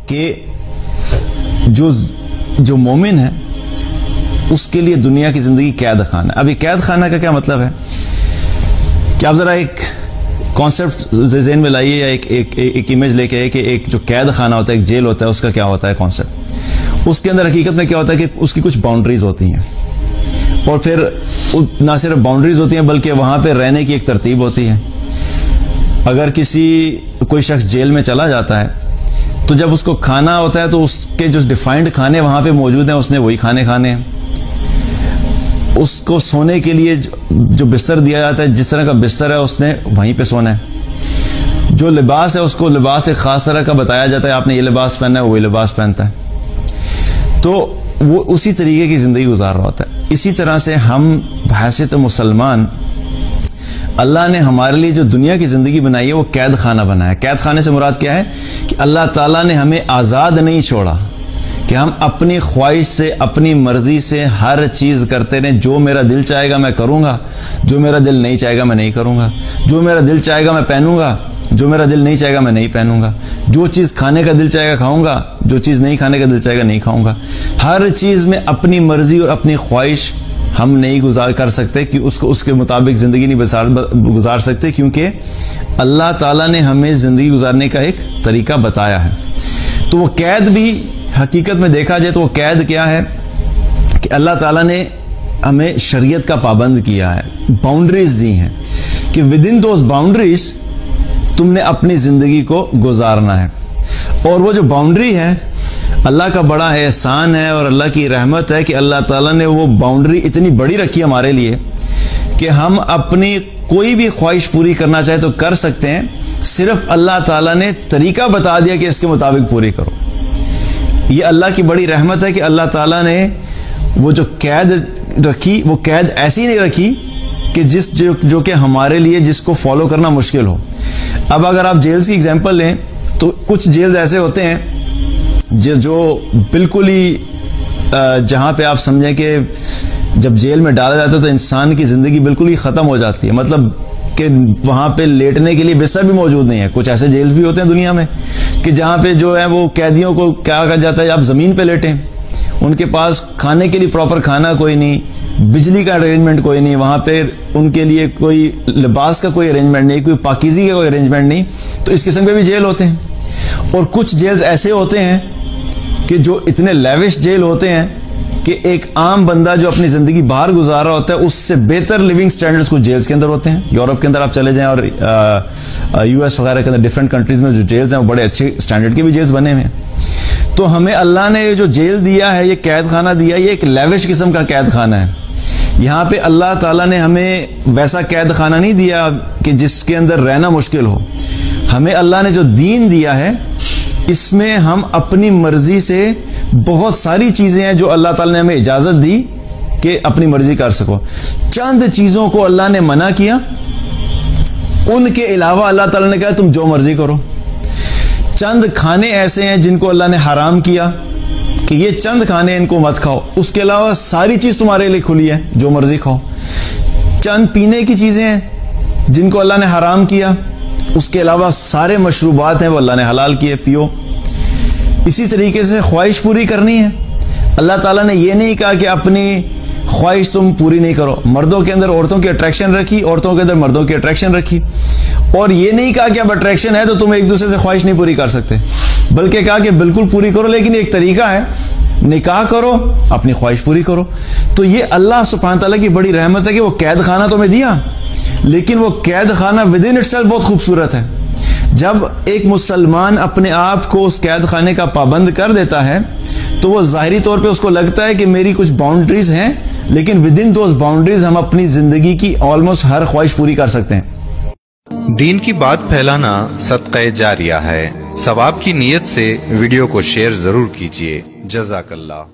کہ جو مومن ہے اس کے لیے دنیا کی زندگی قید خانہ. اب یہ قید خانہ کا کیا مطلب ہے کہ آپ ذرا ایک کانسیپٹ ذہن میں لائیے یا ایک امیج لے کے آئے کہ ایک جو قید خانہ ہوتا ہے, ایک جیل ہوتا ہے, اس کا کیا ہوتا ہے کانسیپٹ. اس کے اندر حقیقت میں کیا ہوتا ہے کہ اس کی کچھ باؤنڈریز ہوتی ہیں, اور پھر نہ صرف باؤنڈریز ہوتی ہیں بلکہ وہاں پہ رہنے کی ایک ترتیب ہوتی ہے. اگر کوئی شخص جیل میں چلا جاتا ہے تو جب اس کو کھانا ہوتا ہے تو اس کے جو ڈیفائنڈ کھانے وہاں پہ موجود ہیں اس نے وہی کھانے کھانے ہیں. اس کو سونے کے لیے جو بستر دیا جاتا ہے, جس طرح کا بستر ہے اس نے وہیں پہ سونا ہے. جو لباس ہے اس کو لباس ایک خاص طرح کا بتایا جاتا ہے, آپ نے یہ لباس پہننا ہے, وہی لباس پہنتا ہے. تو وہ اسی طریقے کی زندگی گزار رہا ہوتا ہے. اسی طرح سے ہم بحیثیت مسلمان, اللہ نے ہمارے لیے جو دنیا کی زندگی بنائی ہے وہ قید خانہ بنایا. قید خانے سے مراد کیا ہے کہ اللہ تعالیٰ نے ہمیں آزاد نہیں چھوڑا کہ ہم اپنی خواہش سے, اپنی مرضی سے ہر چیز کرتے رہیں. جو میرا دل چاہے گا میں کروں گا, جو میرا دل نہیں چاہے گا میں نہیں کروں گا. جو میرا دل چاہے گا میں پہنوں گا, جو میرا دل نہیں چاہے گا میں نہیں پہنوں گا. جو چیز کھانے کا دل چاہے گا کھاؤں گا, جو چیز نہیں کھانے کا دل چاہے گا نہیں کھاؤں گا. ہر چیز میں اپنی مرضی اور اپنی خواہش ہم نہیں گزار کر سکتے کہ اس کے مطابق زندگی نہیں گزار سکتے, کیونکہ اللہ تعالیٰ نے ہمیں زندگی گزارنے کا ایک طریقہ بتایا ہے. تو وہ قید بھی حقیقت میں دیکھا جائے تو وہ قید کیا ہے کہ اللہ تعالیٰ نے ہمیں شریعت کا پابند کیا ہے, باؤنڈریز دی ہیں کہ ود ان دوز باؤنڈریز تم نے اپنی زندگی کو گزارنا ہے. اور وہ جو باؤنڈری ہے اللہ کا بڑا احسان ہے اور اللہ کی رحمت ہے کہ اللہ تعالیٰ نے وہ باؤنڈری اتنی بڑی رکھی ہمارے لیے کہ ہم اپنی کوئی بھی خواہش پوری کرنا چاہے تو کر سکتے ہیں. صرف اللہ تعالیٰ نے طریقہ بتا دیا کہ اس کے مطابق پوری کرو. یہ اللہ کی بڑی رحمت ہے کہ اللہ تعالیٰ نے وہ جو قید رکھی وہ قید ایسی نہیں رکھی کہ جو کہ ہمارے لیے جس کو فالو کرنا مشکل ہو. اب اگر آپ جیلز کی اگزامپل لیں تو کچھ جیلز ایسے ہوتے ہیں جو بالکل ہی جہاں پہ آپ سمجھیں کہ جب جیل میں ڈالا جاتا ہے تو انسان کی زندگی بالکل ہی ختم ہو جاتی ہے. مطلب کہ وہاں پہ لیٹنے کے لیے بستر بھی موجود نہیں ہے. کچھ ایسے جیلز بھی ہوتے ہیں دنیا میں کہ جہاں پہ جو ہے وہ قیدیوں کو کیا کہا جاتا ہے آپ زمین پہ لیٹیں. ان کے پاس کھانے کے لیے پراپر کھانا کوئی نہیں, بجلی کا ارینجمنٹ کوئی نہیں, وہاں پہ ان کے لیے کوئی لباس کا کوئی ارینجمنٹ نہیں, کوئی پاکیزگی کا کوئی ارینجمنٹ نہیں. تو اس قسم کے بھی جیل ہوتے ہیں. اور کچھ جیلز ایسے ہوتے ہیں کہ جو اتنے لیوش جیل ہوتے ہیں کہ ایک عام بندہ جو اپنی زندگی باہر گزار رہا ہوتا ہے اس سے بہتر لیونگ سٹینڈرڈز کچھ جیلز کے اندر ہوتے ہیں. یورپ کے اندر آپ چلے جائیں اور یو ایس وغیرہ کے اندر ڈفرینٹ کنٹریز میں جو جیلز ہیں وہ بڑے اچھے سٹینڈرڈ کے بھی جیلز بنے ہوئے ہیں. تو ہمیں اللہ نے جو جیل دیا ہے, یہ قید خانہ دیا, یہ ایک لیوش قسم کا قید خانہ ہے. یہاں پہ اللہ تعالیٰ نے ہمیں ویسا قید خانہ نہیں دیا کہ جس کے اندر رہنا مشکل ہو. ہمیں اللہ نے جو دین دیا ہے اس میں ہم اپنی مرضی سے بہت ساری چیزیں ہیں جو اللہ تعالیٰ نے ہمیں اجازت دی کہ اپنی مرضی کر سکو. چند چیزوں کو اللہ نے منع کیا, ان کے علاوہ اللہ تعالیٰ نے کہا تم جو مرضی کرو. چند کھانے ایسے ہیں جن کو اللہ نے حرام کیا کہ یہ چند کھانے ان کو مت کھاؤ, اس کے علاوہ ساری چیز تمہارے لیے کھلی ہے, جو مرضی کھاؤ. چند پینے کی چیزیں ہیں جن کو اللہ نے حرام کیا, اس کے علاوہ سارے مشروبات ہیں وہ اللہ نے حلال کیے, پیو. اسی طریقے سے خواہش پوری کرنی ہے, اللہ تعالیٰ نے یہ نہیں کہا کہ اپنی خواہش تم پوری نہیں کرو. مردوں کے اندر عورتوں کی اٹریکشن رکھی, عورتوں کے اندر مردوں کی اٹریکشن رکھی. اور یہ نہیں کہا کہ اب اٹریکشن ہے تو تم ایک دوسرے سے خواہش نہیں پوری کر سکتے, بلکہ کہا کہ بالکل پوری کرو, لیکن ایک طریقہ ہے, نکاح کرو, اپنی خواہش پوری کرو. تو یہ اللہ سبحانہ تعالیٰ کی بڑی رحمت ہے کہ وہ قید خانہ تمہیں دیا, لیکن وہ قید خانہ ود ان اٹسیلف بہت خوبصورت ہے. جب ایک مسلمان اپنے آپ کو اس قید خانے کا پابند کر دیتا ہے تو وہ ظاہری طور پہ اس کو لگتا ہے کہ میری کچھ باؤنڈریز ہیں, لیکن ود ان دوز باؤنڈریز ہم اپنی زندگی کی آلموسٹ ہر خواہش پوری کر سکتے ہیں. دین کی بات پھیلانا صدقہ جاریہ ہے. ثواب کی نیت سے ویڈیو کو شیئر ضرور کیجیے. جزاک اللہ.